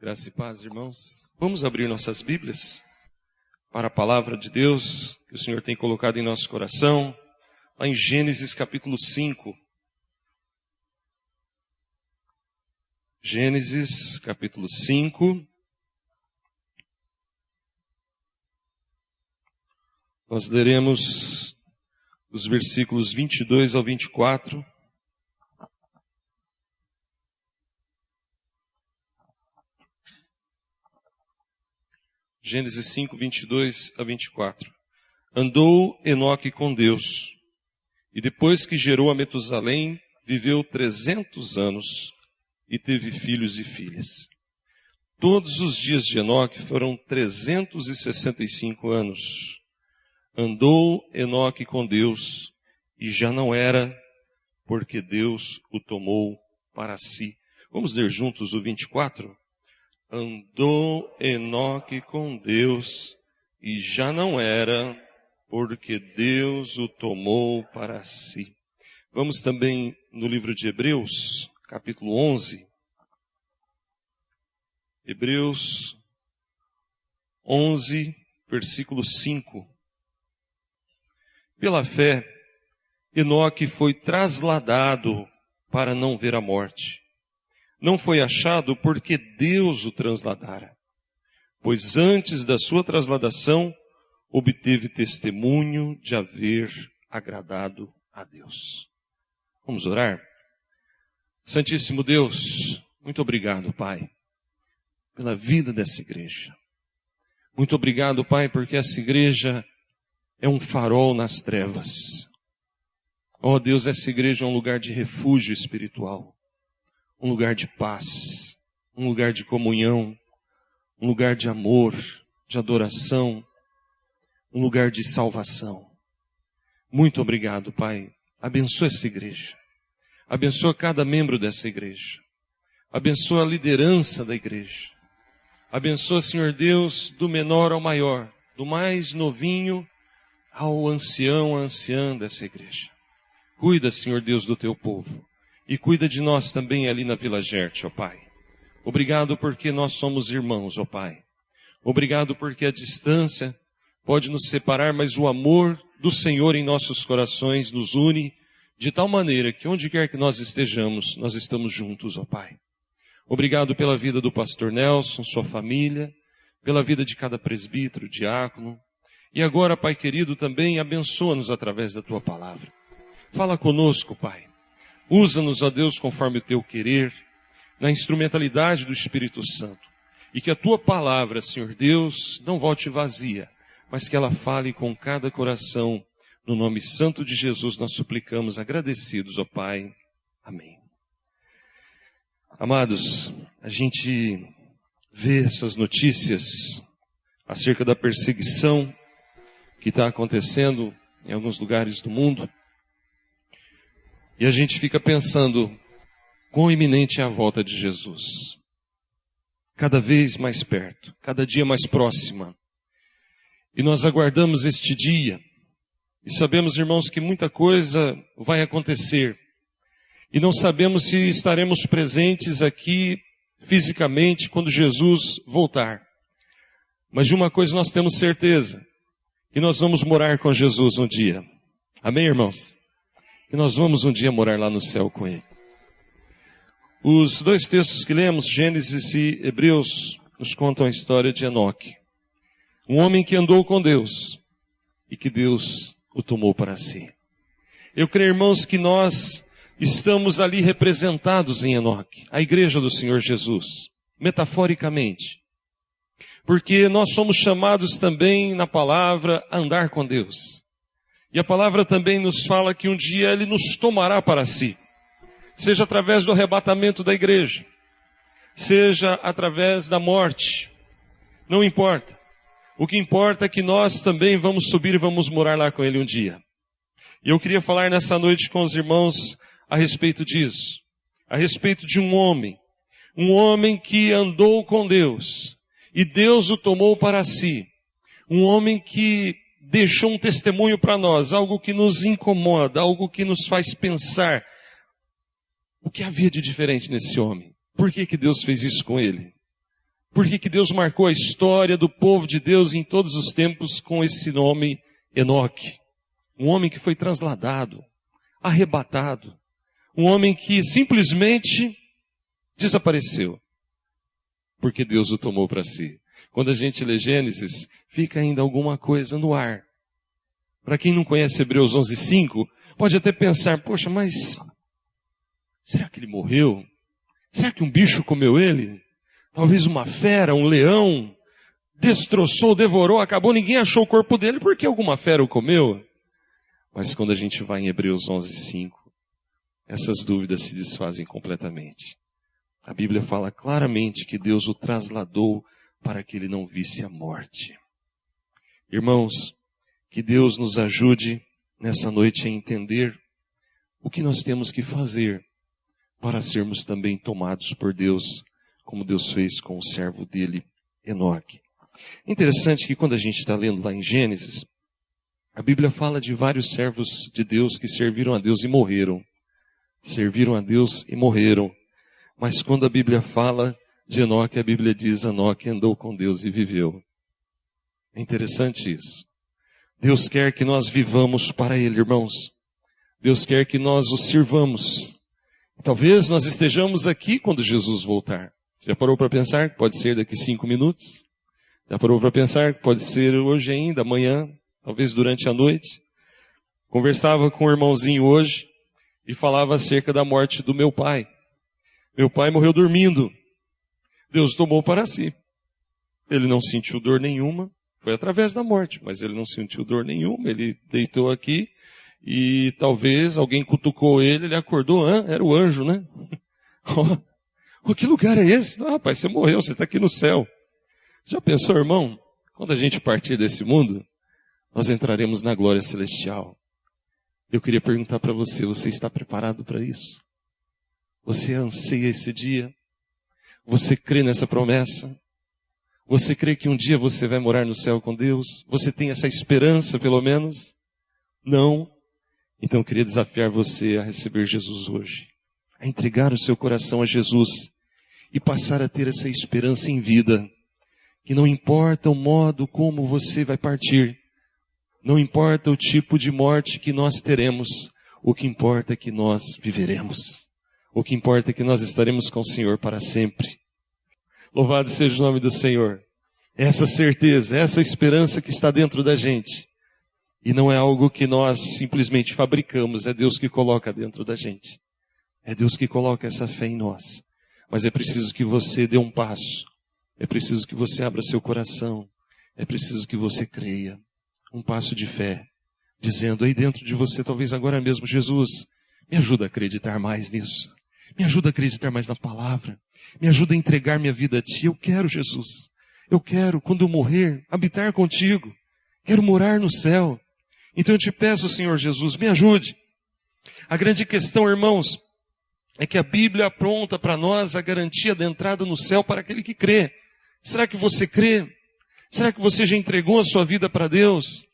Graça e paz, irmãos. Vamos abrir nossas Bíblias para a palavra de Deus que o Senhor tem colocado em nosso coração, lá em Gênesis capítulo 5. Gênesis capítulo 5. Nós leremos os versículos 22 ao 24. Gênesis 5, 22 a 24. Andou Enoque com Deus, e depois que gerou a Metusalém, viveu 300 anos, e teve filhos e filhas. Todos os dias de Enoque foram 365 anos. Andou Enoque com Deus, e já não era, porque Deus o tomou para si. Vamos ler juntos o 24? Andou Enoque com Deus, e já não era, porque Deus o tomou para si. Vamos também no livro de Hebreus, capítulo 11. Hebreus 11, versículo 5. Pela fé, Enoque foi trasladado para não ver a morte. Não foi achado porque Deus o trasladara, pois antes da sua trasladação, obteve testemunho de haver agradado a Deus. Vamos orar? Santíssimo Deus, muito obrigado, Pai, pela vida dessa igreja. Muito obrigado, Pai, porque essa igreja é um farol nas trevas. Oh Deus, essa igreja é um lugar de refúgio espiritual. Um lugar de paz, um lugar de comunhão, um lugar de amor, de adoração, um lugar de salvação. Muito obrigado, Pai. Abençoa essa igreja. Abençoa cada membro dessa igreja. Abençoa a liderança da igreja. Abençoa, Senhor Deus, do menor ao maior, do mais novinho ao ancião, à anciã dessa igreja. Cuida, Senhor Deus, do teu povo. E cuida de nós também ali na Vila Gerte, ó Pai. Obrigado porque nós somos irmãos, ó Pai. Obrigado porque a distância pode nos separar, mas o amor do Senhor em nossos corações nos une de tal maneira que onde quer que nós estejamos, nós estamos juntos, ó Pai. Obrigado pela vida do pastor Nelson, sua família, pela vida de cada presbítero, diácono. E agora, Pai querido, também abençoa-nos através da Tua palavra. Fala conosco, Pai. Usa-nos, ó Deus, conforme o Teu querer, na instrumentalidade do Espírito Santo. E que a Tua palavra, Senhor Deus, não volte vazia, mas que ela fale com cada coração. No nome santo de Jesus nós suplicamos, agradecidos, ó Pai. Amém. Amados, a gente vê essas notícias acerca da perseguição que está acontecendo em alguns lugares do mundo. E a gente fica pensando, quão iminente é a volta de Jesus. Cada vez mais perto, cada dia mais próxima. E nós aguardamos este dia. E sabemos, irmãos, que muita coisa vai acontecer. E não sabemos se estaremos presentes aqui fisicamente quando Jesus voltar. Mas de uma coisa nós temos certeza, que nós vamos morar com Jesus um dia. Amém, irmãos? Que nós vamos um dia morar lá no céu com Ele. Os dois textos que lemos, Gênesis e Hebreus, nos contam a história de Enoque. Um homem que andou com Deus e que Deus o tomou para si. Eu creio, irmãos, que nós estamos ali representados em Enoque, a igreja do Senhor Jesus, metaforicamente. Porque nós somos chamados também na palavra a andar com Deus. E a palavra também nos fala que um dia Ele nos tomará para si. Seja através do arrebatamento da igreja. Seja através da morte. Não importa. O que importa é que nós também vamos subir e vamos morar lá com Ele um dia. E eu queria falar nessa noite com os irmãos a respeito disso. A respeito de um homem. Um homem que andou com Deus. E Deus o tomou para si. Um homem que deixou um testemunho para nós, algo que nos incomoda, algo que nos faz pensar o que havia de diferente nesse homem. Por que Deus fez isso com ele? Por que Deus marcou a história do povo de Deus em todos os tempos com esse nome Enoque? Um homem que foi trasladado, arrebatado. Um homem que simplesmente desapareceu. Porque Deus o tomou para si. Quando a gente lê Gênesis, fica ainda alguma coisa no ar. Para quem não conhece Hebreus 11:5, pode até pensar, poxa, mas será que ele morreu? Será que um bicho comeu ele? Talvez uma fera, um leão, destroçou, devorou, acabou, ninguém achou o corpo dele porque alguma fera o comeu. Mas quando a gente vai em Hebreus 11:5, essas dúvidas se desfazem completamente. A Bíblia fala claramente que Deus o trasladou para que ele não visse a morte. Irmãos, que Deus nos ajude nessa noite a entender o que nós temos que fazer para sermos também tomados por Deus, como Deus fez com o servo dele, Enoque. É interessante que quando a gente está lendo lá em Gênesis, a Bíblia fala de vários servos de Deus que serviram a Deus e morreram. Serviram a Deus e morreram. Mas quando a Bíblia fala de Enoque, a Bíblia diz, Enoque andou com Deus e viveu. É interessante isso. Deus quer que nós vivamos para Ele, irmãos. Deus quer que nós o sirvamos. Talvez nós estejamos aqui quando Jesus voltar. Já parou para pensar que pode ser daqui 5 minutos? Já parou para pensar que pode ser hoje ainda, amanhã, talvez durante a noite? Conversava com um irmãozinho hoje e falava acerca da morte do meu pai. Meu pai morreu dormindo. Deus tomou para si. Ele não sentiu dor nenhuma. Foi através da morte, mas ele não sentiu dor nenhuma. Ele deitou aqui e talvez alguém cutucou ele, ele acordou. Era o anjo, né? Que lugar é esse? Não, rapaz, você morreu, você está aqui no céu. Já pensou, irmão? Quando a gente partir desse mundo, nós entraremos na glória celestial. Eu queria perguntar para você, você está preparado para isso? Você anseia esse dia? Você crê nessa promessa? Você crê que um dia você vai morar no céu com Deus? Você tem essa esperança, pelo menos? Não? Então eu queria desafiar você a receber Jesus hoje. A entregar o seu coração a Jesus. E passar a ter essa esperança em vida. Que não importa o modo como você vai partir. Não importa o tipo de morte que nós teremos. O que importa é que nós viveremos. O que importa é que nós estaremos com o Senhor para sempre. Louvado seja o nome do Senhor. Essa certeza, essa esperança que está dentro da gente. E não é algo que nós simplesmente fabricamos, é Deus que coloca dentro da gente. É Deus que coloca essa fé em nós. Mas é preciso que você dê um passo. É preciso que você abra seu coração. É preciso que você creia. Um passo de fé. Dizendo aí dentro de você, talvez agora mesmo, Jesus, me ajuda a acreditar mais nisso. Me ajuda a acreditar mais na palavra. Me ajuda a entregar minha vida a Ti. Eu quero, Jesus. Eu quero, quando eu morrer, habitar contigo. Quero morar no céu. Então eu te peço, Senhor Jesus, me ajude. A grande questão, irmãos, é que a Bíblia apronta para nós a garantia da entrada no céu para aquele que crê. Será que você crê? Será que você já entregou a sua vida para Deus?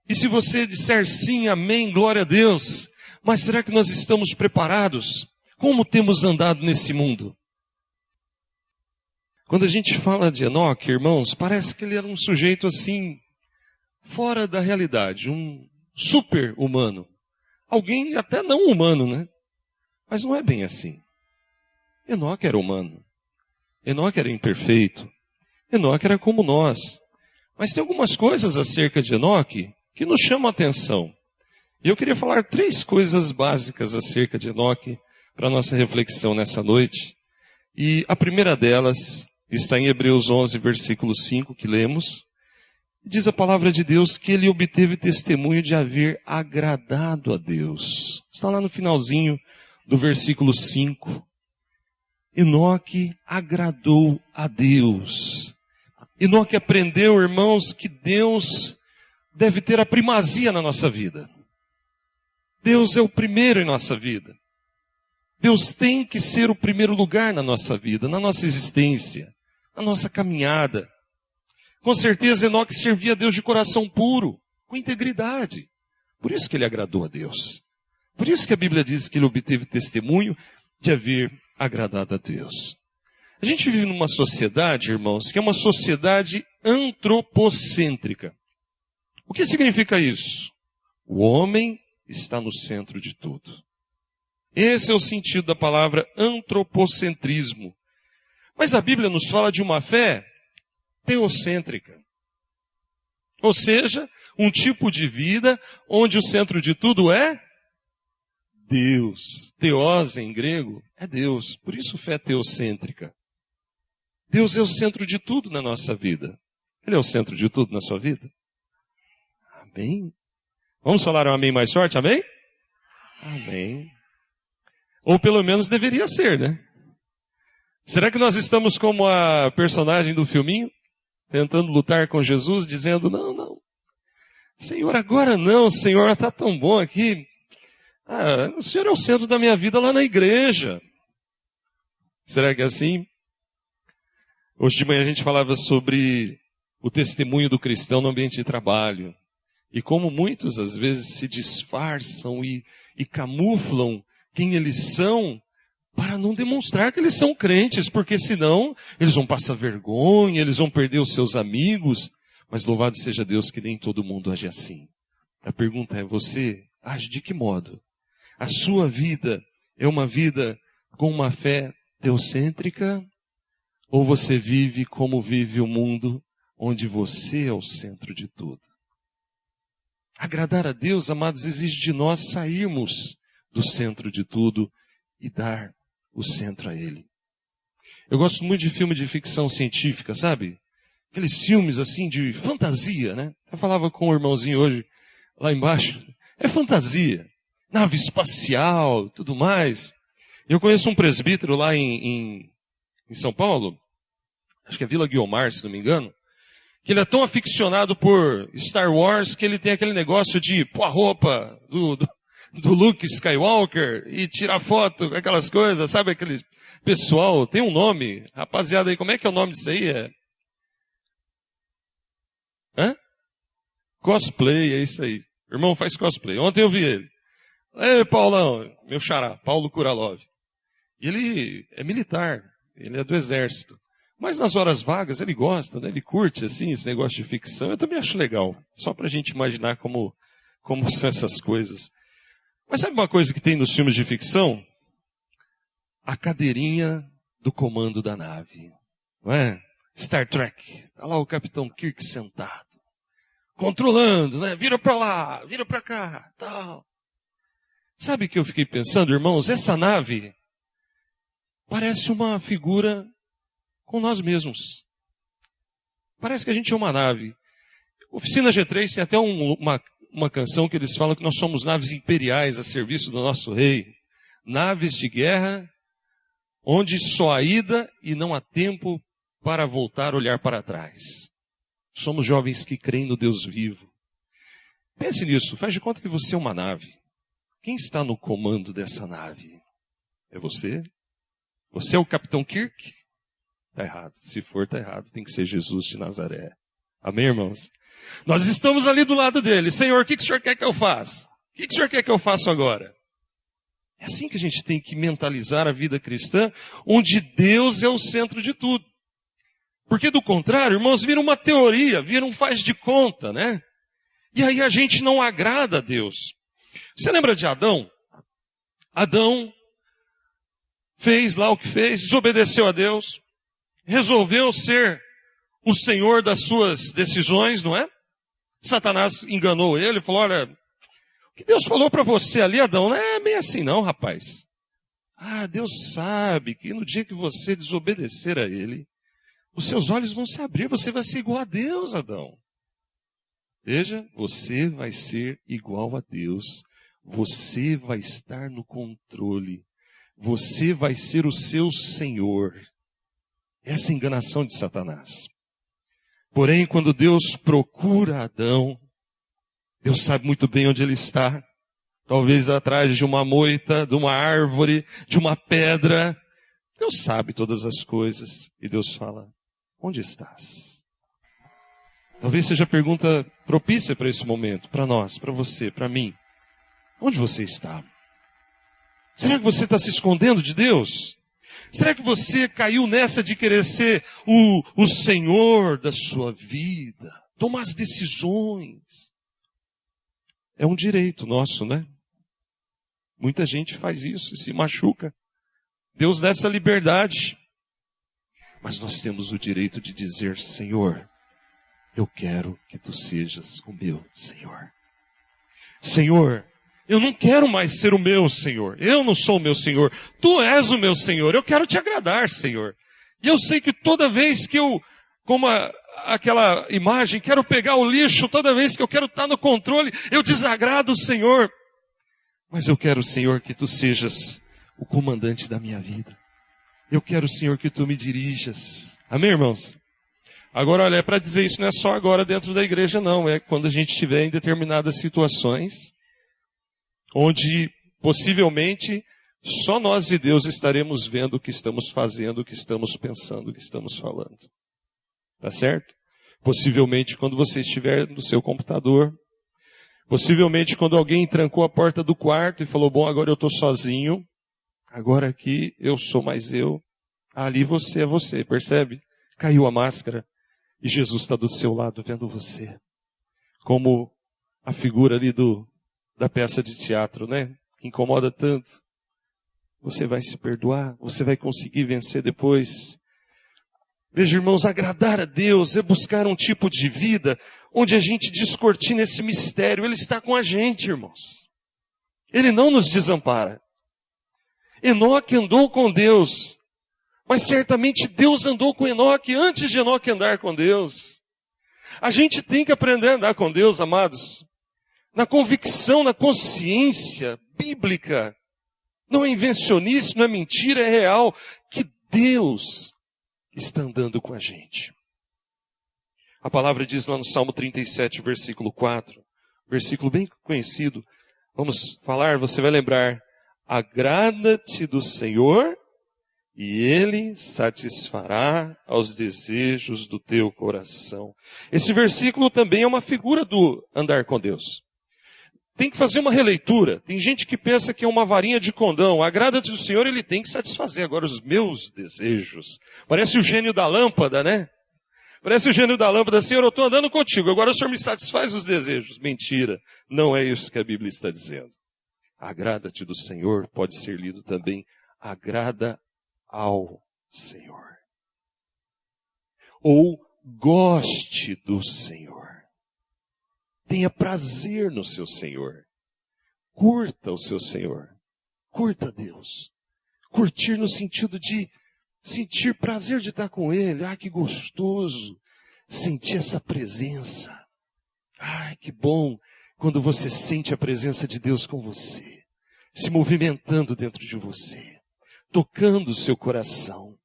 E se você disser sim, amém, glória a Deus, mas será que nós estamos preparados? Como temos andado nesse mundo? Quando a gente fala de Enoque, irmãos, parece que ele era um sujeito assim, fora da realidade, um super humano. Alguém até não humano, né? Mas não é bem assim. Enoque era humano. Enoque era imperfeito. Enoque era como nós. Mas tem algumas coisas acerca de Enoque que nos chamam a atenção. E eu queria falar 3 coisas básicas acerca de Enoque para a nossa reflexão nessa noite. E a primeira delas está em Hebreus 11, versículo 5, que lemos. Diz a palavra de Deus que ele obteve testemunho de haver agradado a Deus. Está lá no finalzinho do versículo 5. Enoque agradou a Deus. Enoque aprendeu, irmãos, que Deus deve ter a primazia na nossa vida. Deus é o primeiro em nossa vida. Deus tem que ser o primeiro lugar na nossa vida, na nossa existência, na nossa caminhada. Com certeza Enoque servia a Deus de coração puro, com integridade. Por isso que ele agradou a Deus. Por isso que a Bíblia diz que ele obteve testemunho de haver agradado a Deus. A gente vive numa sociedade, irmãos, que é uma sociedade antropocêntrica. O que significa isso? O homem está no centro de tudo. Esse é o sentido da palavra antropocentrismo. Mas a Bíblia nos fala de uma fé teocêntrica. Ou seja, um tipo de vida onde o centro de tudo é Deus. Theos em grego é Deus. Por isso fé teocêntrica. Deus é o centro de tudo na nossa vida. Ele é o centro de tudo na sua vida? Amém? Vamos falar um amém mais forte? Amém? Amém. Ou pelo menos deveria ser, né? Será que nós estamos como a personagem do filminho? Tentando lutar com Jesus, dizendo, não. Senhor, agora não. Senhor, está tão bom aqui. O Senhor é o centro da minha vida lá na igreja. Será que é assim? Hoje de manhã a gente falava sobre o testemunho do cristão no ambiente de trabalho. E como muitos às vezes se disfarçam e camuflam quem eles são para não demonstrar que eles são crentes, porque senão eles vão passar vergonha, eles vão perder os seus amigos. Mas louvado seja Deus que nem todo mundo age assim. A pergunta é, você age de que modo? A sua vida é uma vida com uma fé teocêntrica? Ou você vive como vive o mundo, onde você é o centro de tudo? Agradar a Deus, amados, exige de nós sairmos do centro de tudo e dar o centro a Ele. Eu gosto muito de filme de ficção científica, sabe? Aqueles filmes assim de fantasia, né? Eu falava com o irmãozinho hoje, lá embaixo. É fantasia. Nave espacial, tudo mais. Eu conheço um presbítero lá em São Paulo, acho que é Vila Guiomar, se não me engano, que ele é tão aficionado por Star Wars que ele tem aquele negócio de pôr a roupa do Luke Skywalker e tirar foto, aquelas coisas, sabe aquele pessoal, tem um nome, rapaziada aí, como é que é o nome disso aí? Cosplay, é isso aí. O irmão faz cosplay. Ontem eu vi ele. Ei, Paulão, meu xará, Paulo Kuralov. E ele é militar, ele é do exército. Mas nas horas vagas ele gosta, né? Ele curte assim esse negócio de ficção. Eu também acho legal, só para a gente imaginar como são essas coisas. Mas sabe uma coisa que tem nos filmes de ficção? A cadeirinha do comando da nave, não é? Star Trek, está lá o Capitão Kirk sentado, controlando, né? Vira para lá, vira para cá, tal. Sabe o que eu fiquei pensando, irmãos? Essa nave parece uma figura com nós mesmos. Parece que a gente é uma nave. Oficina G3 tem até uma canção que eles falam que nós somos naves imperiais a serviço do nosso rei. Naves de guerra, onde só há ida e não há tempo para voltar a olhar para trás. Somos jovens que creem no Deus vivo. Pense nisso, faz de conta que você é uma nave. Quem está no comando dessa nave? É você? Você é o Capitão Kirk? Está errado. Se for, está errado. Tem que ser Jesus de Nazaré. Amém, irmãos? Nós estamos ali do lado dele. Senhor, o que o Senhor quer que eu faça? O que o Senhor quer que eu faça agora? É assim que a gente tem que mentalizar a vida cristã, onde Deus é o centro de tudo. Porque do contrário, irmãos, vira uma teoria, vira um faz de conta, né? E aí a gente não agrada a Deus. Você lembra de Adão? Adão fez lá o que fez, desobedeceu a Deus, resolveu ser o senhor das suas decisões, não é? Satanás enganou ele, falou, olha, o que Deus falou para você ali, Adão, não é bem assim não, rapaz. Deus sabe que no dia que você desobedecer a ele, os seus olhos vão se abrir, você vai ser igual a Deus, Adão. Veja, você vai ser igual a Deus. Você vai estar no controle. Você vai ser o seu Senhor. Essa é a enganação de Satanás. Porém, quando Deus procura Adão, Deus sabe muito bem onde ele está. Talvez atrás de uma moita, de uma árvore, de uma pedra. Deus sabe todas as coisas. E Deus fala, onde estás? Talvez seja a pergunta propícia para esse momento, para nós, para você, para mim. Onde você está? Será que você está se escondendo de Deus? Será que você caiu nessa de querer ser o Senhor da sua vida? Tomar as decisões. É um direito nosso, né? Muita gente faz isso e se machuca. Deus dá essa liberdade. Mas nós temos o direito de dizer, Senhor, eu quero que tu sejas o meu Senhor. Senhor, eu não quero mais ser o meu Senhor. Eu não sou o meu Senhor. Tu és o meu Senhor. Eu quero te agradar, Senhor. E eu sei que toda vez que eu, como aquela imagem, quero pegar o lixo, toda vez que eu quero estar no controle, eu desagrado o Senhor. Mas eu quero, Senhor, que tu sejas o comandante da minha vida. Eu quero, Senhor, que tu me dirijas. Amém, irmãos? Agora, olha, é para dizer isso não é só agora dentro da igreja, não. É quando a gente estiver em determinadas situações, onde possivelmente só nós e Deus estaremos vendo o que estamos fazendo, o que estamos pensando, o que estamos falando. Tá certo? Possivelmente quando você estiver no seu computador, possivelmente quando alguém trancou a porta do quarto e falou, bom, agora eu estou sozinho, agora aqui eu sou mais eu, ali você é você, percebe? Caiu a máscara e Jesus está do seu lado vendo você. Como a figura ali da peça de teatro, né? Que incomoda tanto. Você vai se perdoar, você vai conseguir vencer depois. Veja, irmãos, agradar a Deus é buscar um tipo de vida onde a gente descortina esse mistério. Ele está com a gente, irmãos. Ele não nos desampara. Enoque andou com Deus, mas certamente Deus andou com Enoque antes de Enoque andar com Deus. A gente tem que aprender a andar com Deus, amados, na convicção, na consciência bíblica. Não é invencionice, não é mentira, é real, que Deus está andando com a gente. A palavra diz lá no Salmo 37, versículo 4, versículo bem conhecido. Vamos falar, você vai lembrar. Agrada-te do Senhor e Ele satisfará aos desejos do teu coração. Esse versículo também é uma figura do andar com Deus. Tem que fazer uma releitura. Tem gente que pensa que é uma varinha de condão. Agrada-te do Senhor, Ele tem que satisfazer agora os meus desejos. Parece o gênio da lâmpada, né? Parece o gênio da lâmpada. Senhor, eu estou andando contigo, agora o Senhor me satisfaz os desejos. Mentira, não é isso que a Bíblia está dizendo. Agrada-te do Senhor pode ser lido também, agrada ao Senhor. Ou goste do Senhor. Tenha prazer no seu Senhor. Curta o seu Senhor. Curta Deus. Curtir no sentido de sentir prazer de estar com Ele. Ai, que gostoso sentir essa presença. Ai, que bom quando você sente a presença de Deus com você. Se movimentando dentro de você. Tocando o seu coração.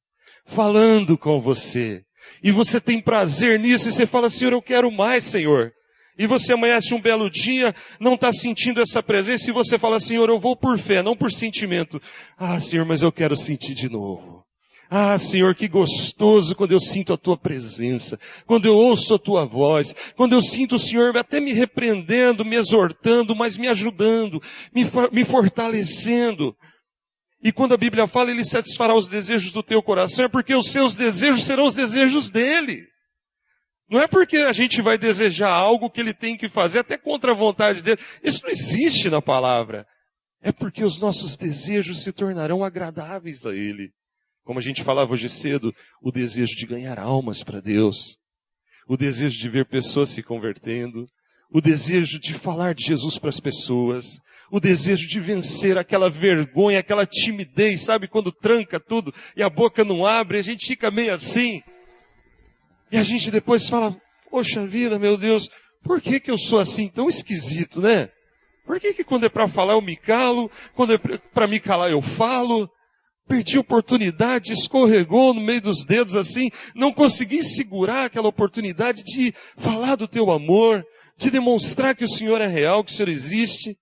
Falando com você. E você tem prazer nisso e você fala, Senhor, eu quero mais, Senhor. E você amanhece um belo dia, não está sentindo essa presença e você fala, Senhor, eu vou por fé, não por sentimento. Ah, Senhor, mas eu quero sentir de novo. Ah, Senhor, que gostoso quando eu sinto a Tua presença, quando eu ouço a Tua voz, quando eu sinto o Senhor até me repreendendo, me exortando, mas me ajudando, me fortalecendo. E quando a Bíblia fala, Ele satisfará os desejos do teu coração, é porque os seus desejos serão os desejos dEle. Não é porque a gente vai desejar algo que Ele tem que fazer até contra a vontade dEle. Isso não existe na palavra. É porque os nossos desejos se tornarão agradáveis a Ele. Como a gente falava hoje cedo, o desejo de ganhar almas para Deus. O desejo de ver pessoas se convertendo. O desejo de falar de Jesus para as pessoas. O desejo de vencer aquela vergonha, aquela timidez, sabe? Quando tranca tudo e a boca não abre, a gente fica meio assim. E a gente depois fala, poxa vida, meu Deus, por que eu sou assim tão esquisito, né? Por que quando é para falar eu me calo, quando é para me calar eu falo? Perdi a oportunidade, escorregou no meio dos dedos assim, não consegui segurar aquela oportunidade de falar do teu amor, de demonstrar que o Senhor é real, que o Senhor existe.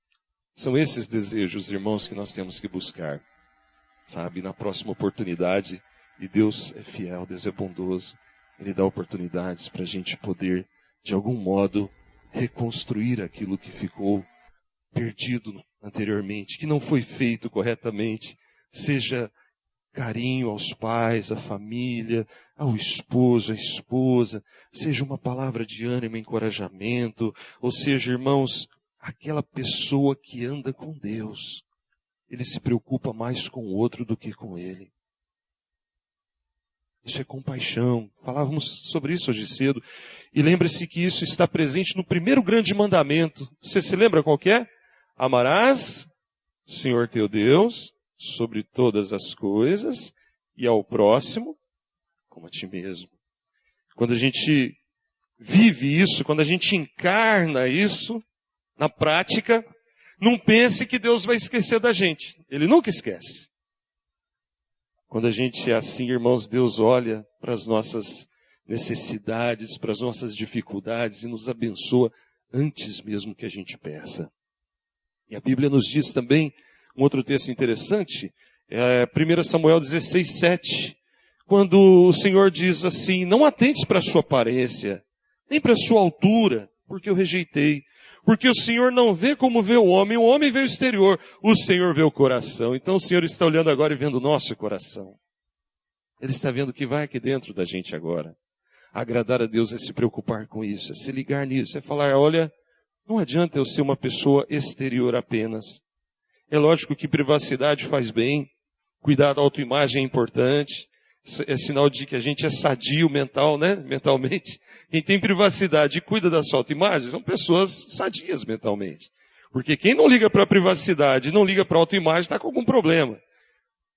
São esses desejos, irmãos, que nós temos que buscar, sabe, na próxima oportunidade. E Deus é fiel, Deus é bondoso. Ele dá oportunidades para a gente poder, de algum modo, reconstruir aquilo que ficou perdido anteriormente, que não foi feito corretamente, seja carinho aos pais, à família, ao esposo, à esposa, seja uma palavra de ânimo, encorajamento, ou seja, irmãos, aquela pessoa que anda com Deus, ele se preocupa mais com o outro do que com ele. Isso é compaixão. Falávamos sobre isso hoje cedo. E lembre-se que isso está presente no primeiro grande mandamento. Você se lembra qual que é? Amarás o Senhor teu Deus sobre todas as coisas e ao próximo como a ti mesmo. Quando a gente vive isso, quando a gente encarna isso na prática, não pense que Deus vai esquecer da gente. Ele nunca esquece. Quando a gente é assim, irmãos, Deus olha para as nossas necessidades, para as nossas dificuldades e nos abençoa antes mesmo que a gente peça. E a Bíblia nos diz também, um outro texto interessante, 1 Samuel 16, 7, quando o Senhor diz assim, não atentes para a sua aparência, nem para a sua altura, porque eu rejeitei. Porque o Senhor não vê como vê o homem vê o exterior, o Senhor vê o coração. Então o Senhor está olhando agora e vendo o nosso coração. Ele está vendo o que vai aqui dentro da gente agora. Agradar a Deus é se preocupar com isso, é se ligar nisso, é falar, olha, não adianta eu ser uma pessoa exterior apenas. É lógico que privacidade faz bem, cuidar da autoimagem é importante, é sinal de que a gente é sadio mental, né? Mentalmente. Quem tem privacidade e cuida da sua autoimagem são pessoas sadias mentalmente. Porque quem não liga para a privacidade, não liga para a autoimagem, está com algum problema.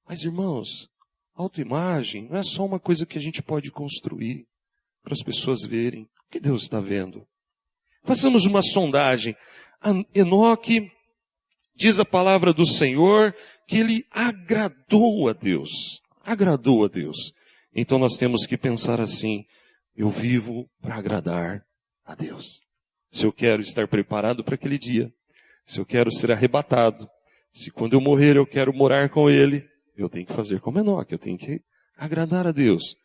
Mas, irmãos, autoimagem não é só uma coisa que a gente pode construir para as pessoas verem o que Deus está vendo. Façamos uma sondagem. Enoque, diz a palavra do Senhor, que ele agradou a Deus. Agradou a Deus. Então nós temos que pensar assim, eu vivo para agradar a Deus. Se eu quero estar preparado para aquele dia, se eu quero ser arrebatado, se quando eu morrer eu quero morar com Ele, eu tenho que fazer como Enoque, eu tenho que agradar a Deus.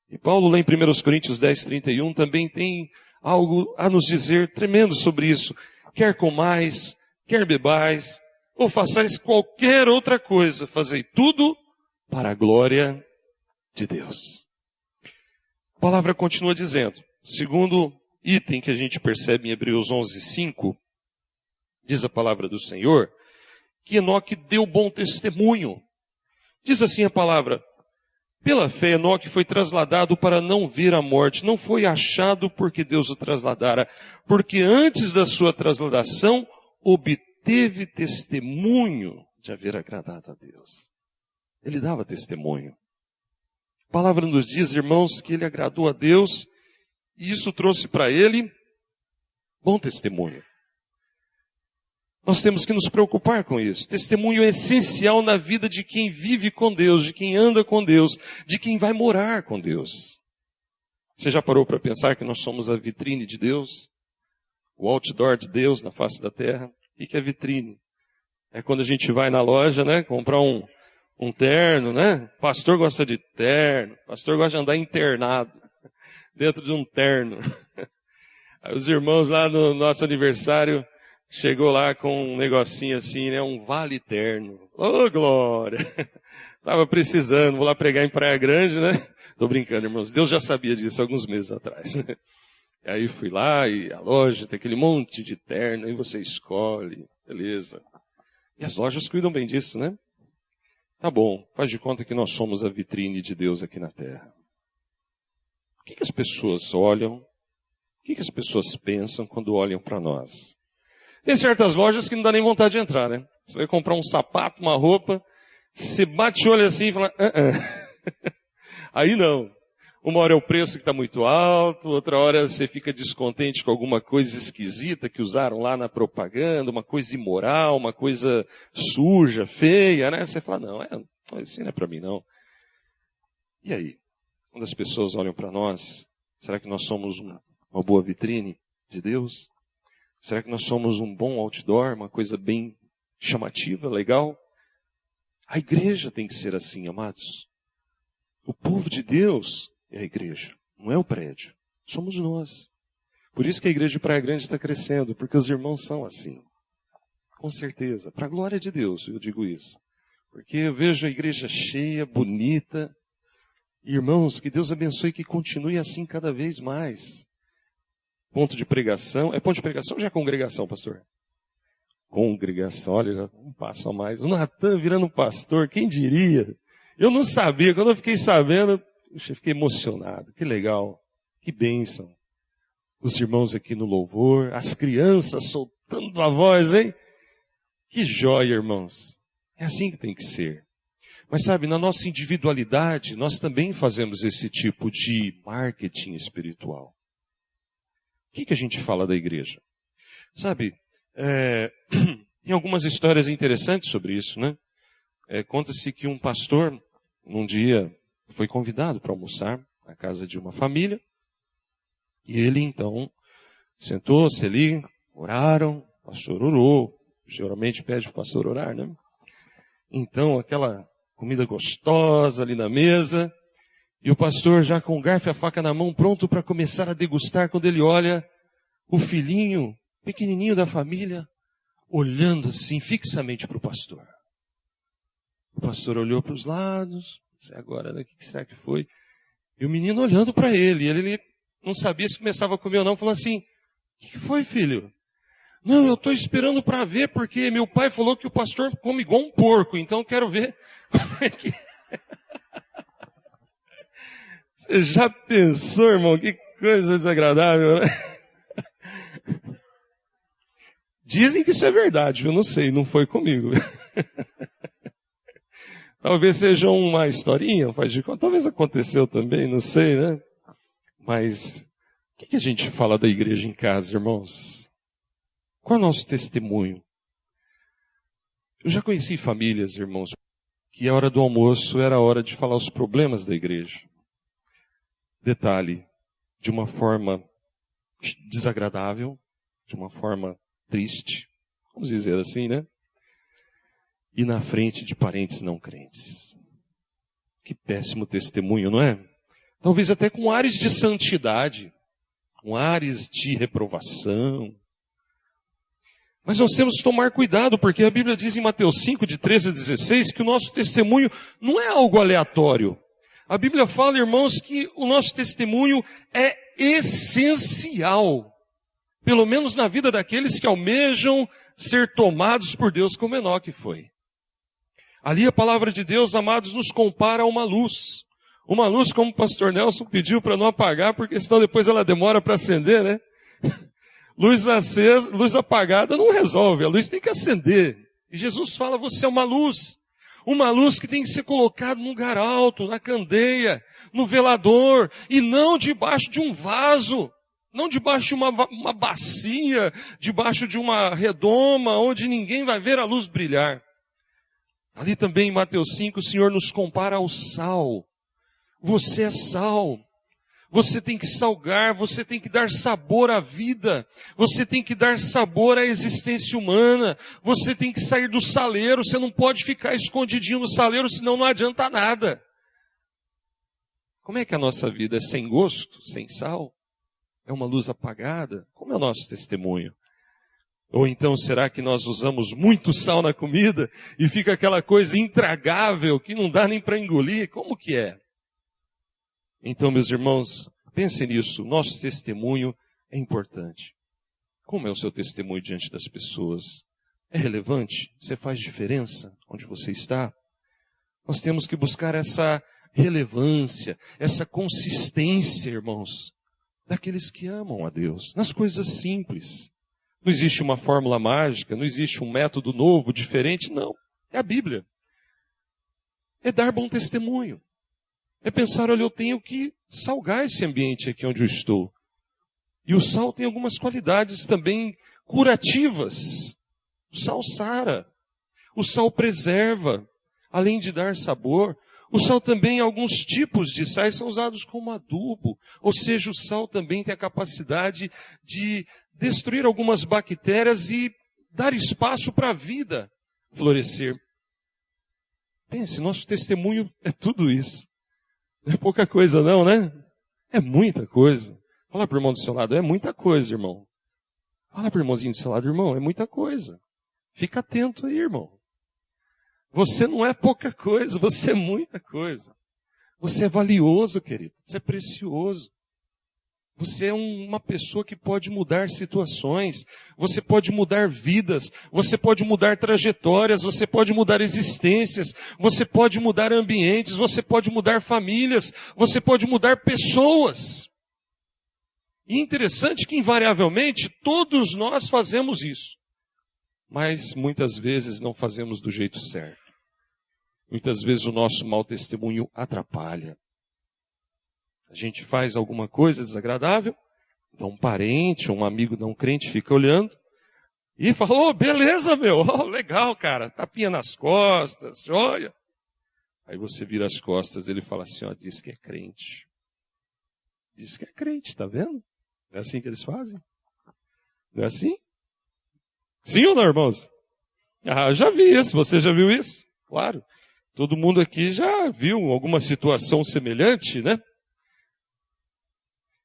E Paulo lá em 1 Coríntios 10, 31 também tem algo a nos dizer tremendo sobre isso. Quer comais, quer bebais, ou façais qualquer outra coisa, fazei tudo para a glória de Deus. A palavra continua dizendo, segundo item que a gente percebe em Hebreus 11, 5, diz a palavra do Senhor, que Enoque deu bom testemunho. Diz assim a palavra, pela fé Enoque foi trasladado para não ver a morte, não foi achado porque Deus o trasladara, porque antes da sua trasladação obteve testemunho de haver agradado a Deus. Ele dava testemunho. A palavra nos diz, irmãos, que ele agradou a Deus e isso trouxe para ele bom testemunho. Nós temos que nos preocupar com isso. Testemunho é essencial na vida de quem vive com Deus, de quem anda com Deus, de quem vai morar com Deus. Você já parou para pensar que nós somos a vitrine de Deus? O outdoor de Deus na face da terra? O que é vitrine? É quando a gente vai na loja, né, comprar um terno, né? Pastor gosta de terno, pastor gosta de andar internado, dentro de um terno. Aí os irmãos lá no nosso aniversário, chegou lá com um negocinho assim, né? Um vale terno. Ô, glória! Tava precisando, vou lá pregar em Praia Grande, né? Tô brincando, irmãos. Deus já sabia disso alguns meses atrás. E aí fui lá e a loja tem aquele monte de terno, aí você escolhe, beleza. E as lojas cuidam bem disso, né? Tá bom, faz de conta que nós somos a vitrine de Deus aqui na terra. O que as pessoas olham? O que as pessoas pensam quando olham para nós? Tem certas lojas que não dá nem vontade de entrar, né? Você vai comprar um sapato, uma roupa, você bate o olho assim e fala, Aí não. Uma hora é o preço que está muito alto, outra hora você fica descontente com alguma coisa esquisita que usaram lá na propaganda, uma coisa imoral, uma coisa suja, feia, né? Você fala, não, isso não é para mim não. E aí? Quando as pessoas olham para nós, será que nós somos uma boa vitrine de Deus? Será que nós somos um bom outdoor, uma coisa bem chamativa, legal? A igreja tem que ser assim, amados. O povo de Deus é a igreja, não é o prédio. Somos nós. Por isso que a igreja de Praia Grande está crescendo, porque os irmãos são assim. Com certeza. Para a glória de Deus, eu digo isso. Porque eu vejo a igreja cheia, bonita. Irmãos, que Deus abençoe e que continue assim cada vez mais. Ponto de pregação. É ponto de pregação ou já é congregação, pastor? Congregação, olha, já um passo a mais. O Natan virando pastor, quem diria? Eu não sabia, quando eu fiquei sabendo, eu fiquei emocionado. Que legal, que bênção. Os irmãos aqui no louvor, as crianças soltando a voz, hein? Que joia, irmãos. É assim que tem que ser. Mas sabe, na nossa individualidade, nós também fazemos esse tipo de marketing espiritual. O que a gente fala da igreja? Sabe, tem algumas histórias interessantes sobre isso, né? Conta-se que um pastor, um dia, foi convidado para almoçar na casa de uma família. E ele, então, sentou-se ali, oraram, o pastor orou. Geralmente pede para o pastor orar, né? Então, aquela comida gostosa ali na mesa. E o pastor já com o garfo e a faca na mão, pronto para começar a degustar, quando ele olha o filhinho pequenininho da família, olhando assim fixamente para o pastor. O pastor olhou para os lados, agora, né, o que será que foi? E o menino olhando para ele, ele não sabia se começava a comer ou não, falou assim, o que foi, filho? Não, eu estou esperando para ver, porque meu pai falou que o pastor come igual um porco, então eu quero ver como é que... Você já pensou, irmão, que coisa desagradável, né? Dizem que isso é verdade, eu não sei, não foi comigo. Talvez seja uma historinha, faz de conta, talvez aconteceu também, não sei, né? Mas o que a gente fala da igreja em casa, irmãos? Qual é o nosso testemunho? Eu já conheci famílias, irmãos, que a hora do almoço era a hora de falar os problemas da igreja. Detalhe, de uma forma desagradável, de uma forma triste, vamos dizer assim, né? E na frente de parentes não crentes. Que péssimo testemunho, não é? Talvez até com ares de santidade, com ares de reprovação. Mas nós temos que tomar cuidado, porque a Bíblia diz em Mateus 5, de 13 a 16, que o nosso testemunho não é algo aleatório. A Bíblia fala, irmãos, que o nosso testemunho é essencial. Pelo menos na vida daqueles que almejam ser tomados por Deus, como Enoque foi. Ali a palavra de Deus, amados, nos compara a uma luz. Uma luz, como o pastor Nelson pediu para não apagar, porque senão depois ela demora para acender, né? Luz acesa, luz apagada não resolve, a luz tem que acender. E Jesus fala, você é uma luz que tem que ser colocada num lugar alto, na candeia, no velador, e não debaixo de um vaso, não debaixo de uma bacia, debaixo de uma redoma, onde ninguém vai ver a luz brilhar. Ali também em Mateus 5, o Senhor nos compara ao sal. Você é sal. Você tem que salgar, você tem que dar sabor à vida. Você tem que dar sabor à existência humana. Você tem que sair do saleiro. Você não pode ficar escondidinho no saleiro, senão não adianta nada. Como é que a nossa vida é sem gosto, sem sal? É uma luz apagada? Como é o nosso testemunho? Ou então será que nós usamos muito sal na comida e fica aquela coisa intragável que não dá nem para engolir? Como que é? Então, meus irmãos, pensem nisso. Nosso testemunho é importante. Como é o seu testemunho diante das pessoas? É relevante? Você faz diferença onde você está? Nós temos que buscar essa relevância, essa consistência, irmãos, daqueles que amam a Deus, nas coisas simples. Não existe uma fórmula mágica, não existe um método novo, diferente, não. É a Bíblia. É dar bom testemunho. É pensar, olha, eu tenho que salgar esse ambiente aqui onde eu estou. E o sal tem algumas qualidades também curativas. O sal sara. O sal preserva, além de dar sabor. O sal também, alguns tipos de sais são usados como adubo. Ou seja, o sal também tem a capacidade de destruir algumas bactérias e dar espaço para a vida florescer. Pense, nosso testemunho é tudo isso. Não é pouca coisa não, né? É muita coisa. Fala para o irmão do seu lado, é muita coisa, irmão. Fala para o irmãozinho do seu lado, irmão, é muita coisa. Fica atento aí, irmão. Você não é pouca coisa, você é muita coisa. Você é valioso, querido. Você é precioso. Você é uma pessoa que pode mudar situações. Você pode mudar vidas. Você pode mudar trajetórias. Você pode mudar existências. Você pode mudar ambientes. Você pode mudar famílias. Você pode mudar pessoas. E interessante que, invariavelmente, todos nós fazemos isso. Mas muitas vezes não fazemos do jeito certo. Muitas vezes o nosso mau testemunho atrapalha. A gente faz alguma coisa desagradável, então um parente, um amigo não crente fica olhando e fala, oh, beleza, meu, oh, legal, cara, tapinha nas costas, joia. Aí você vira as costas e ele fala assim, ó, diz que é crente. Diz que é crente, tá vendo? Não é assim que eles fazem? Não é assim? Sim ou não, irmãos? Ah, já vi isso, você já viu isso? Claro. Todo mundo aqui já viu alguma situação semelhante, né?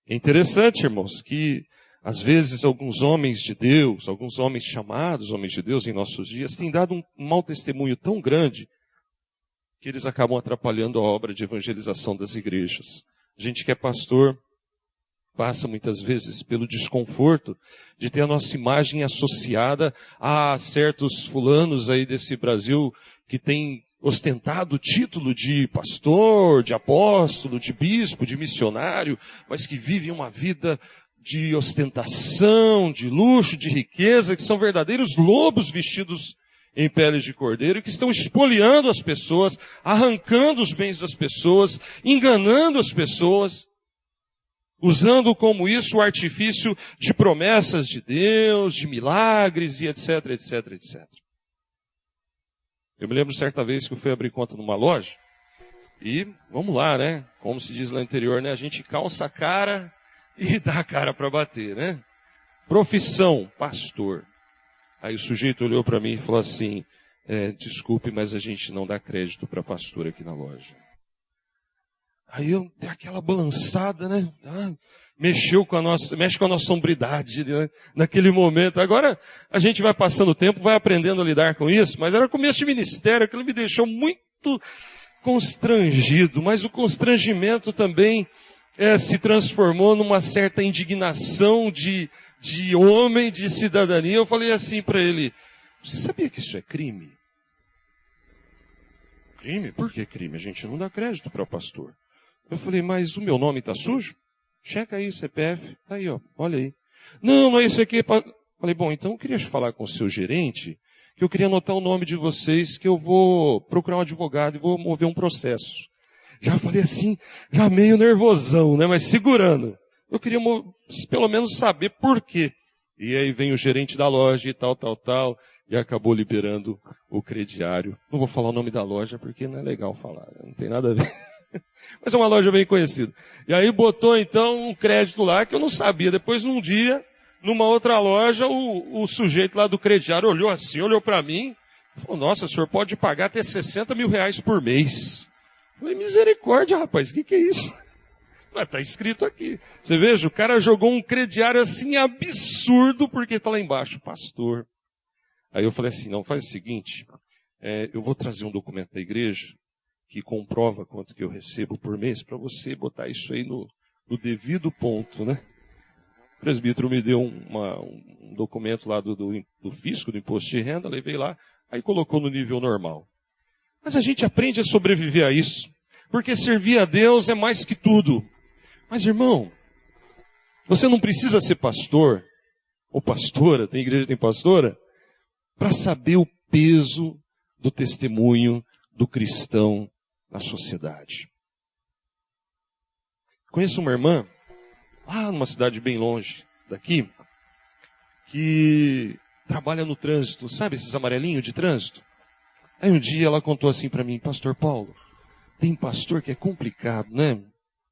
É interessante, irmãos, que às vezes alguns homens de Deus, alguns homens chamados homens de Deus em nossos dias, têm dado um mau testemunho tão grande que eles acabam atrapalhando a obra de evangelização das igrejas. A gente que é pastor passa muitas vezes pelo desconforto de ter a nossa imagem associada a certos fulanos aí desse Brasil que tem ostentado o título de pastor, de apóstolo, de bispo, de missionário, mas que vivem uma vida de ostentação, de luxo, de riqueza, que são verdadeiros lobos vestidos em peles de cordeiro, que estão espoliando as pessoas, arrancando os bens das pessoas, enganando as pessoas, usando como isso o artifício de promessas de Deus, de milagres e etc, etc, etc. Eu me lembro certa vez que eu fui abrir conta numa loja e, vamos lá, né? Como se diz lá no interior, né? A gente calça a cara e dá a cara para bater, né? Profissão, pastor. Aí o sujeito olhou para mim e falou assim, desculpe, mas a gente não dá crédito para pastor aqui na loja. Aí eu dei aquela balançada, né? Mexe com a nossa sombridade, né? Naquele momento. Agora a gente vai passando o tempo, vai aprendendo a lidar com isso, mas era começo de ministério, aquilo me deixou muito constrangido, mas o constrangimento também se transformou numa certa indignação de homem, de cidadania. Eu falei assim para ele, você sabia que isso é crime? Crime? Por que crime? A gente não dá crédito para o pastor. Eu falei, mas o meu nome está sujo? Checa aí o CPF. Tá aí, ó. Olha aí. Não é isso aqui. Falei, bom, então eu queria falar com o seu gerente, que eu queria anotar o nome de vocês, que eu vou procurar um advogado e vou mover um processo. Já falei assim, já meio nervosão, né? Mas segurando. Eu queria pelo menos saber por quê. E aí vem o gerente da loja e tal, e acabou liberando o crediário. Não vou falar o nome da loja porque não é legal falar, não tem nada a ver. Mas é uma loja bem conhecida. E aí botou então um crédito lá que eu não sabia. Depois num dia, numa outra loja, o sujeito lá do crediário olhou assim, olhou para mim, e falou, nossa, o senhor pode pagar até 60 mil reais por mês. Eu falei, misericórdia, rapaz, o que é isso? Está escrito aqui. Você veja, o cara jogou um crediário assim absurdo, porque está lá embaixo, pastor. Aí eu falei assim, não, faz o seguinte, eu vou trazer um documento da igreja, que comprova quanto que eu recebo por mês, para você botar isso aí no devido ponto, né? O presbítero me deu um documento lá do fisco, do imposto de renda, levei lá, aí colocou no nível normal. Mas a gente aprende a sobreviver a isso, porque servir a Deus é mais que tudo. Mas, irmão, você não precisa ser pastor, ou pastora, tem igreja que tem pastora, para saber o peso do testemunho do cristão na sociedade. Conheço uma irmã, lá numa cidade bem longe daqui, que trabalha no trânsito, sabe esses amarelinhos de trânsito? Aí um dia ela contou assim para mim, pastor Paulo, tem pastor que é complicado, né?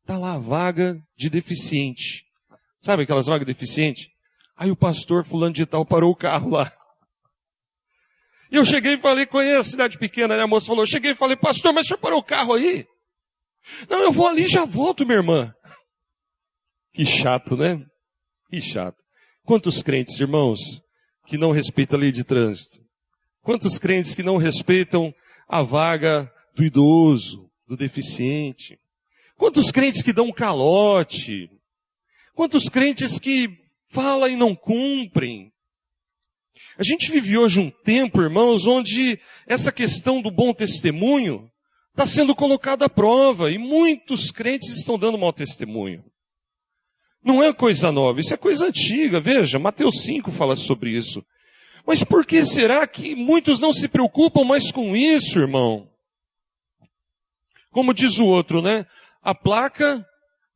Tá lá a vaga de deficiente. Sabe aquelas vagas de deficiente? Aí o pastor fulano de tal parou o carro lá. E eu cheguei e falei, conheço cidade pequena, né? A moça falou, eu cheguei e falei, pastor, mas o senhor parou o carro aí? Não, eu vou ali e já volto, minha irmã. Que chato, né? Que chato. Quantos crentes, irmãos, que não respeitam a lei de trânsito? Quantos crentes que não respeitam a vaga do idoso, do deficiente? Quantos crentes que dão calote? Quantos crentes que falam e não cumprem? A gente vive hoje um tempo, irmãos, onde essa questão do bom testemunho está sendo colocada à prova e muitos crentes estão dando mau testemunho. Não é coisa nova, isso é coisa antiga. Veja, Mateus 5 fala sobre isso. Mas por que será que muitos não se preocupam mais com isso, irmão? Como diz o outro, né? A placa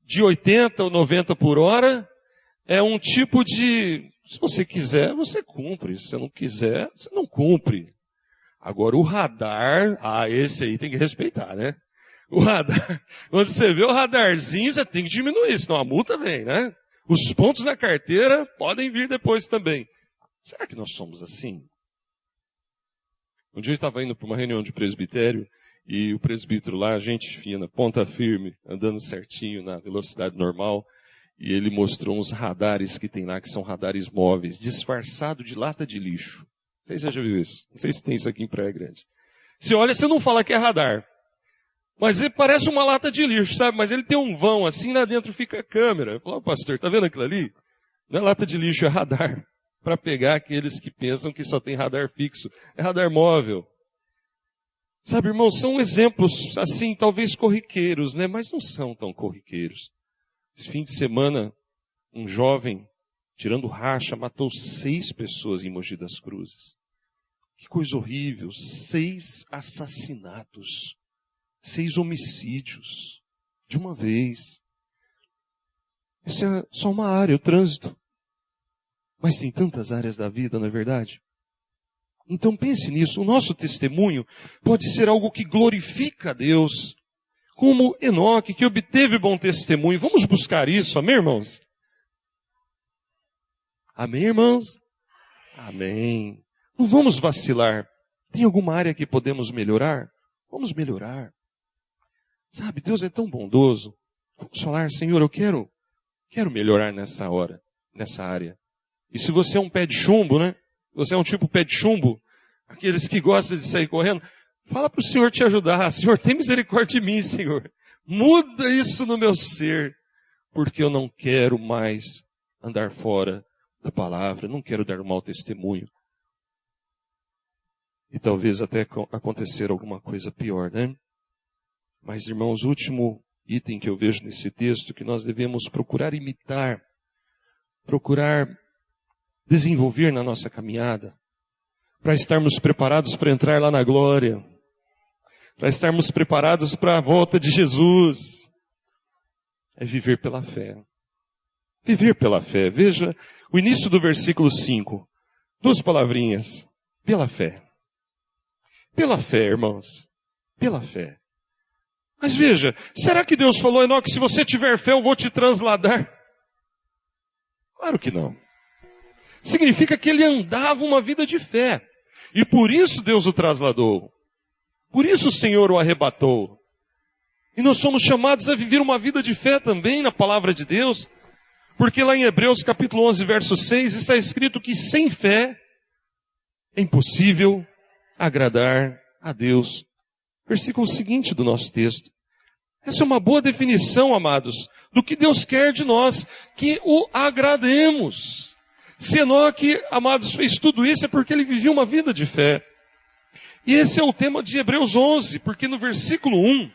de 80 ou 90 por hora é um tipo de... Se você quiser, você cumpre. Se você não quiser, você não cumpre. Agora o radar, esse aí tem que respeitar, né? O radar, quando você vê o radarzinho, você tem que diminuir, senão a multa vem, né? Os pontos na carteira podem vir depois também. Será que nós somos assim? Um dia eu estava indo para uma reunião de presbitério e o presbítero lá, gente fina, ponta firme, andando certinho na velocidade normal, e ele mostrou uns radares que tem lá, que são radares móveis, disfarçado de lata de lixo. Não sei se você já viu isso. Não sei se tem isso aqui em Praia Grande. Você olha, você não fala que é radar. Mas ele parece uma lata de lixo, sabe? Mas ele tem um vão assim, lá dentro fica a câmera. Eu falo, pastor, tá vendo aquilo ali? Não é lata de lixo, é radar. Para pegar aqueles que pensam que só tem radar fixo. É radar móvel. Sabe, irmãos, são exemplos, assim, talvez corriqueiros, né? Mas não são tão corriqueiros. Esse fim de semana, um jovem, tirando racha, matou 6 pessoas em Mogi das Cruzes. Que coisa horrível. 6 assassinatos. 6 homicídios. De uma vez. Isso é só uma área, o trânsito. Mas tem tantas áreas da vida, não é verdade? Então pense nisso. O nosso testemunho pode ser algo que glorifica a Deus. Como Enoque, que obteve bom testemunho. Vamos buscar isso, amém, irmãos? Amém, irmãos? Amém. Não vamos vacilar. Tem alguma área que podemos melhorar? Vamos melhorar. Sabe, Deus é tão bondoso. Vamos falar, Senhor, eu quero melhorar nessa hora, nessa área. E se você é um pé de chumbo, né? Você é um tipo pé de chumbo, aqueles que gostam de sair correndo, fala para o Senhor te ajudar. Senhor, tem misericórdia de mim, Senhor. Muda isso no meu ser, porque eu não quero mais andar fora da palavra, não quero dar um mau testemunho. E talvez até acontecer alguma coisa pior, né? Mas, irmãos, o último item que eu vejo nesse texto, que nós devemos procurar imitar, procurar desenvolver na nossa caminhada, para estarmos preparados para entrar lá na glória, para estarmos preparados para a volta de Jesus, é viver pela fé. Viver pela fé. Veja o início do versículo 5. 2 palavrinhas. Pela fé. Pela fé, irmãos. Pela fé. Mas veja, será que Deus falou, Enoque, se você tiver fé eu vou te transladar? Claro que não. Significa que ele andava uma vida de fé. E por isso Deus o trasladou. Por isso o Senhor o arrebatou. E nós somos chamados a viver uma vida de fé também na palavra de Deus. Porque lá em Hebreus capítulo 11, verso 6, está escrito que sem fé é impossível agradar a Deus. Versículo seguinte do nosso texto. Essa é uma boa definição, amados, do que Deus quer de nós, que o agrademos. Se Enoque, amados, fez tudo isso é porque ele vivia uma vida de fé. E esse é o tema de Hebreus 11, porque no versículo 1,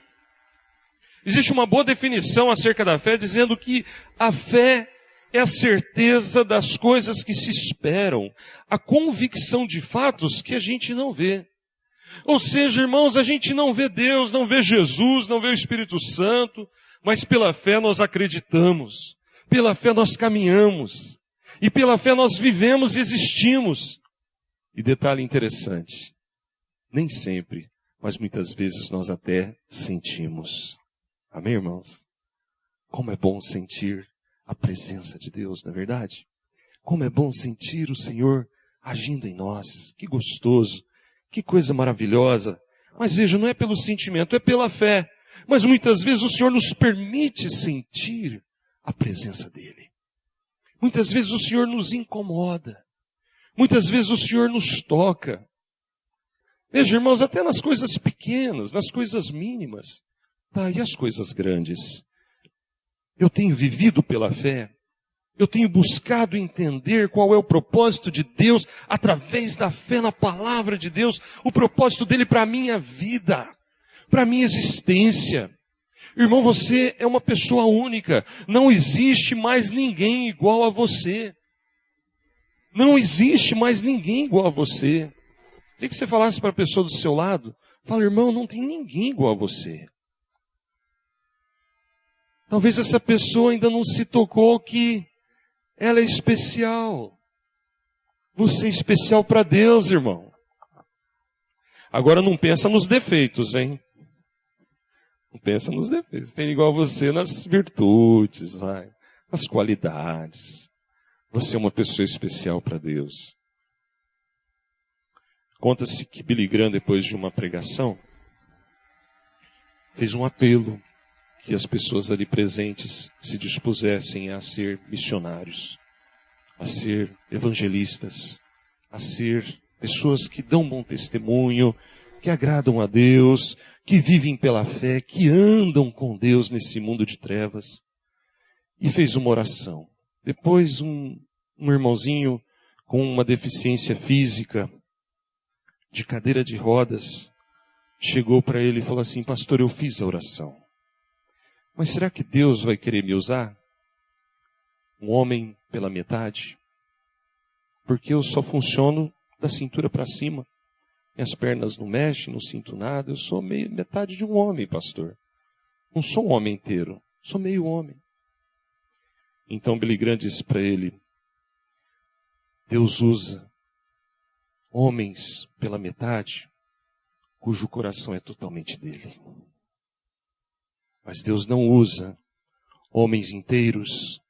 existe uma boa definição acerca da fé, dizendo que a fé é a certeza das coisas que se esperam, a convicção de fatos que a gente não vê. Ou seja, irmãos, a gente não vê Deus, não vê Jesus, não vê o Espírito Santo, mas pela fé nós acreditamos, pela fé nós caminhamos, e pela fé nós vivemos e existimos. E detalhe interessante, nem sempre, mas muitas vezes nós até sentimos. Amém, irmãos? Como é bom sentir a presença de Deus, não é verdade? Como é bom sentir o Senhor agindo em nós. Que gostoso, que coisa maravilhosa. Mas veja, não é pelo sentimento, é pela fé. Mas muitas vezes o Senhor nos permite sentir a presença dEle. Muitas vezes o Senhor nos incomoda. Muitas vezes o Senhor nos toca. Veja, irmãos, até nas coisas pequenas, nas coisas mínimas. Tá, e as coisas grandes? Eu tenho vivido pela fé. Eu tenho buscado entender qual é o propósito de Deus através da fé na palavra de Deus, o propósito dele para a minha vida, para a minha existência. Irmão, você é uma pessoa única. Não existe mais ninguém igual a você. Não existe mais ninguém igual a você. Queria que você falasse para a pessoa do seu lado. Fala, irmão, não tem ninguém igual a você. Talvez essa pessoa ainda não se tocou que ela é especial. Você é especial para Deus, irmão. Agora não pensa nos defeitos, hein? Não pensa nos defeitos. Tem igual a você nas virtudes, nas qualidades. Você é uma pessoa especial para Deus. Conta-se que Billy Graham, depois de uma pregação, fez um apelo que as pessoas ali presentes se dispusessem a ser missionários, a ser evangelistas, a ser pessoas que dão bom testemunho, que agradam a Deus, que vivem pela fé, que andam com Deus nesse mundo de trevas. E fez uma oração. Depois um irmãozinho com uma deficiência física, de cadeira de rodas, chegou para ele e falou assim: pastor, eu fiz a oração, mas será que Deus vai querer me usar? Um homem pela metade? Porque eu só funciono da cintura para cima. Minhas pernas não mexem, não sinto nada. Eu sou metade de um homem, pastor. Não sou um homem inteiro, sou meio homem. Então Billy Graham disse para ele: Deus usa homens pela metade, cujo coração é totalmente dele. Mas Deus não usa homens inteiros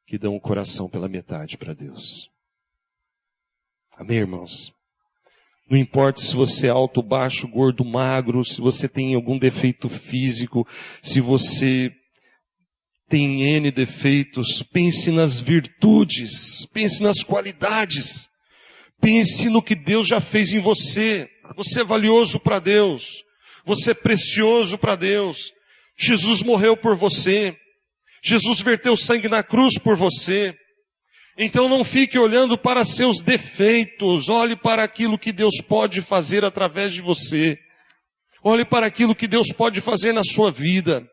que dão o coração pela metade para Deus. Amém, irmãos? Não importa se você é alto, baixo, gordo, magro, se você tem algum defeito físico, se você tem N defeitos, pense nas virtudes, pense nas qualidades. Pense no que Deus já fez em você. Você é valioso para Deus. Você é precioso para Deus. Jesus morreu por você. Jesus verteu sangue na cruz por você. Então não fique olhando para seus defeitos. Olhe para aquilo que Deus pode fazer através de você. Olhe para aquilo que Deus pode fazer na sua vida.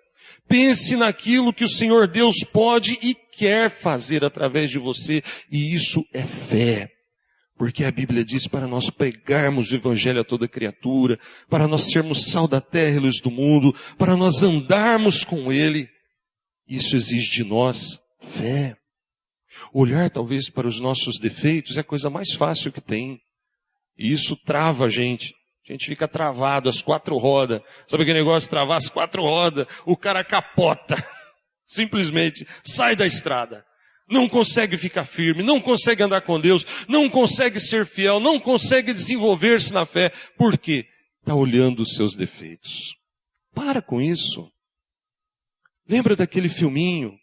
Pense naquilo que o Senhor Deus pode e quer fazer através de você. E isso é fé. Porque a Bíblia diz para nós pregarmos o Evangelho a toda criatura, para nós sermos sal da terra e luz do mundo, para nós andarmos com Ele. Isso exige de nós fé. Olhar talvez para os nossos defeitos é a coisa mais fácil que tem. E isso trava a gente. A gente fica travado, as quatro rodas. Sabe aquele negócio de travar as quatro rodas? O cara capota. Simplesmente sai da estrada. Não consegue ficar firme, não consegue andar com Deus, não consegue ser fiel, não consegue desenvolver-se na fé. Por quê? Está olhando os seus defeitos. Para com isso. Lembra daquele filminho?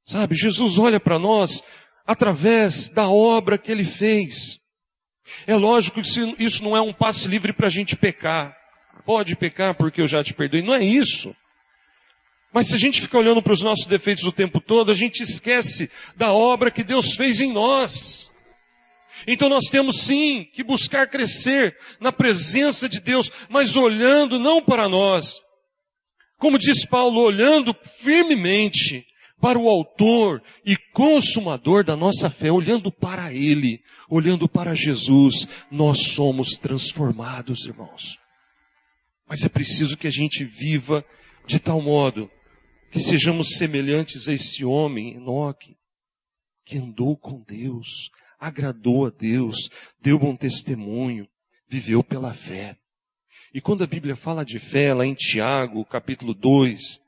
Sabe, Jesus olha para nós através da obra que Ele fez. É lógico que isso não é um passe livre para a gente pecar. Pode pecar porque eu já te perdoei. Não é isso. Mas se a gente fica olhando para os nossos defeitos o tempo todo, a gente esquece da obra que Deus fez em nós. Então nós temos sim que buscar crescer na presença de Deus, mas olhando não para nós. Como diz Paulo, olhando firmemente para o autor e consumador da nossa fé, olhando para Ele, olhando para Jesus, nós somos transformados, irmãos. Mas é preciso que a gente viva de tal modo que sejamos semelhantes a esse homem, Enoque, que andou com Deus, agradou a Deus, deu bom testemunho, viveu pela fé. E quando a Bíblia fala de fé, lá em Tiago, capítulo 2,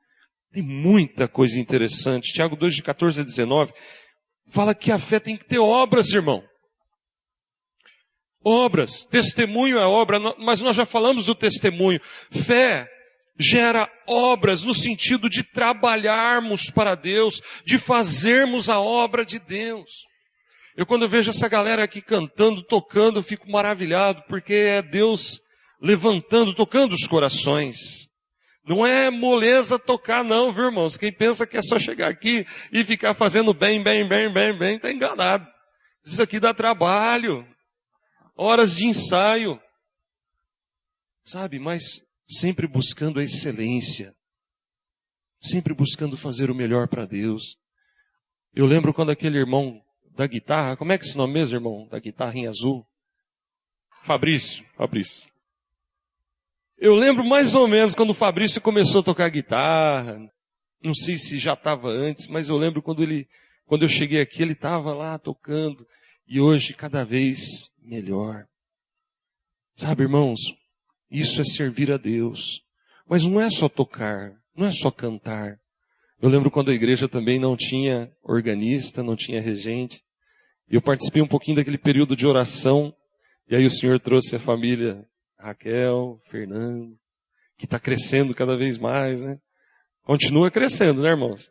tem muita coisa interessante. Tiago 2, de 14 a 19, fala que a fé tem que ter obras, irmão. Obras, testemunho é obra, mas nós já falamos do testemunho. Fé gera obras no sentido de trabalharmos para Deus, de fazermos a obra de Deus. Quando eu vejo essa galera aqui cantando, tocando, eu fico maravilhado, porque é Deus levantando, tocando os corações. Não é moleza tocar não, viu, irmãos? Quem pensa que é só chegar aqui e ficar fazendo bem, está enganado. Isso aqui dá trabalho, horas de ensaio, sabe? Mas sempre buscando a excelência, sempre buscando fazer o melhor para Deus. Eu lembro quando aquele irmão da guitarra, como é que é esse nome mesmo, irmão? Da guitarra em azul? Fabrício. Eu lembro mais ou menos quando o Fabrício começou a tocar guitarra. Não sei se já estava antes, mas eu lembro quando eu cheguei aqui, ele estava lá tocando. E hoje, cada vez melhor. Sabe, irmãos, isso é servir a Deus. Mas não é só tocar, não é só cantar. Eu lembro quando a igreja também não tinha organista, não tinha regente. Eu participei um pouquinho daquele período de oração. E aí o Senhor trouxe a família Raquel, Fernando, que está crescendo cada vez mais, né? Continua crescendo, né, irmãos?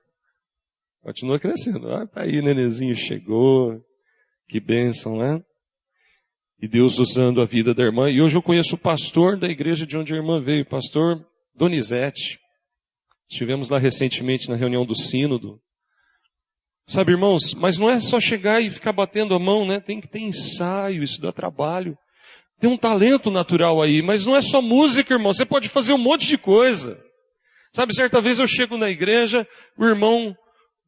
Continua crescendo. Ah, tá aí, nenenzinho chegou. Que bênção, né? E Deus usando a vida da irmã. E hoje eu conheço o pastor da igreja de onde a irmã veio, o pastor Donizete. Estivemos lá recentemente na reunião do sínodo. Sabe, irmãos, mas não é só chegar e ficar batendo a mão, né? Tem que ter ensaio, isso dá trabalho. Tem um talento natural aí, mas não é só música, irmão. Você pode fazer um monte de coisa. Sabe, certa vez eu chego na igreja, o irmão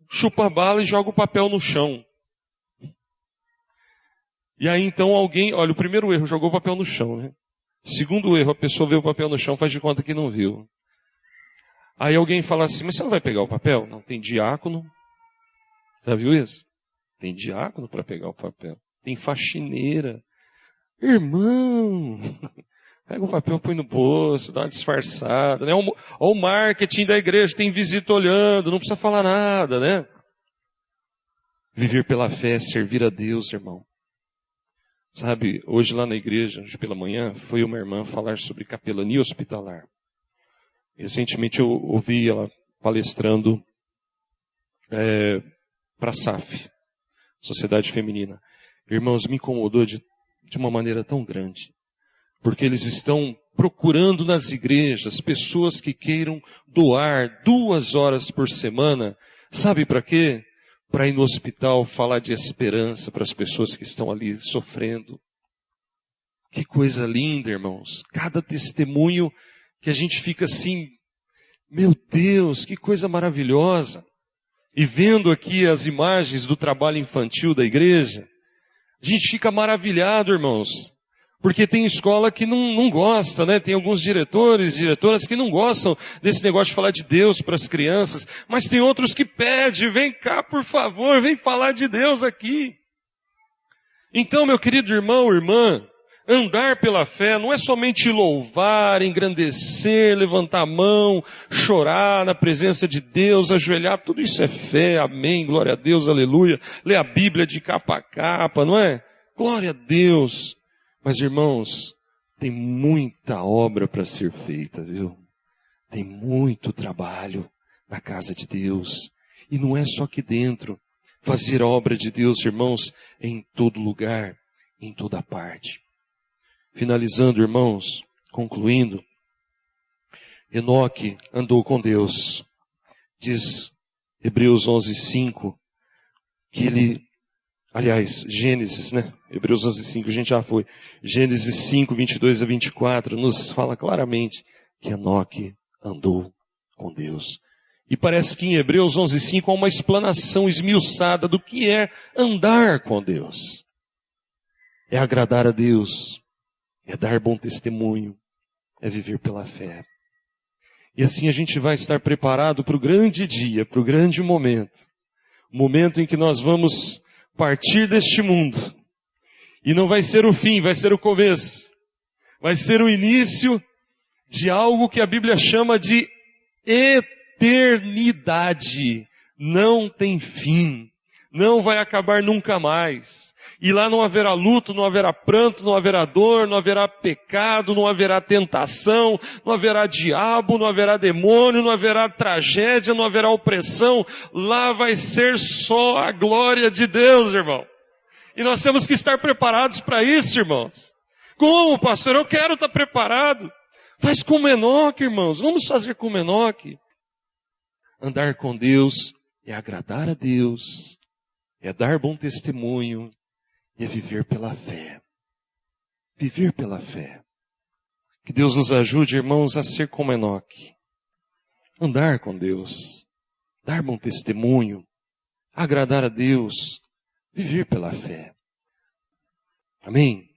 chupa a bala e joga o papel no chão. E aí então alguém, olha, o primeiro erro, jogou o papel no chão, né? Segundo erro, a pessoa vê o papel no chão, faz de conta que não viu. Aí alguém fala assim, mas você não vai pegar o papel? Não, tem diácono. Já viu isso? Tem diácono para pegar o papel. Tem faxineira. Irmão, pega o papel, põe no bolso, dá uma disfarçada, né? Olha o marketing da igreja, tem visita olhando, não precisa falar nada, né? Viver pela fé, servir a Deus, irmão. Sabe, hoje lá na igreja, hoje pela manhã, foi uma irmã falar sobre capelania hospitalar. Recentemente eu ouvi ela palestrando para a SAF, Sociedade Feminina. Irmãos, me incomodou de uma maneira tão grande. Porque eles estão procurando nas igrejas pessoas que queiram doar 2 horas por semana. Sabe para quê? Para ir no hospital falar de esperança para as pessoas que estão ali sofrendo. Que coisa linda, irmãos. Cada testemunho que a gente fica assim, meu Deus, que coisa maravilhosa. E vendo aqui as imagens do trabalho infantil da igreja, a gente fica maravilhado, irmãos. Porque tem escola que não gosta, né? Tem alguns diretores, diretoras que não gostam desse negócio de falar de Deus para as crianças. Mas tem outros que pedem, vem cá, por favor, vem falar de Deus aqui. Então, meu querido irmão, irmã, andar pela fé não é somente louvar, engrandecer, levantar a mão, chorar na presença de Deus, ajoelhar, tudo isso é fé, amém, glória a Deus, aleluia. Ler a Bíblia de capa a capa, não é? Glória a Deus. Mas, irmãos, tem muita obra para ser feita, viu? Tem muito trabalho na casa de Deus. E não é só aqui dentro. Fazer a obra de Deus, irmãos, em todo lugar, em toda parte. Finalizando, irmãos, concluindo, Enoque andou com Deus. Diz Hebreus 11:5, que ele, aliás, Gênesis, né? Hebreus 11:5, a gente já foi. Gênesis 5, 22 a 24, nos fala claramente que Enoque andou com Deus. E parece que em Hebreus 11:5 há uma explanação esmiuçada do que é andar com Deus. É agradar a Deus, é dar bom testemunho, é viver pela fé. E assim a gente vai estar preparado para o grande dia, para o grande momento. O momento em que nós vamos partir deste mundo. E não vai ser o fim, vai ser o começo. Vai ser o início de algo que a Bíblia chama de eternidade. Não tem fim. Não vai acabar nunca mais. E lá não haverá luto, não haverá pranto, não haverá dor, não haverá pecado, não haverá tentação, não haverá diabo, não haverá demônio, não haverá tragédia, não haverá opressão. Lá vai ser só a glória de Deus, irmão. E nós temos que estar preparados para isso, irmãos. Como, pastor? Eu quero estar preparado. Faz como Enoque, irmãos. Vamos fazer como Enoque. Andar com Deus é agradar a Deus, é dar bom testemunho, e é viver pela fé. Viver pela fé. Que Deus nos ajude, irmãos, a ser como Enoque. Andar com Deus, dar bom testemunho, agradar a Deus, viver pela fé. Amém?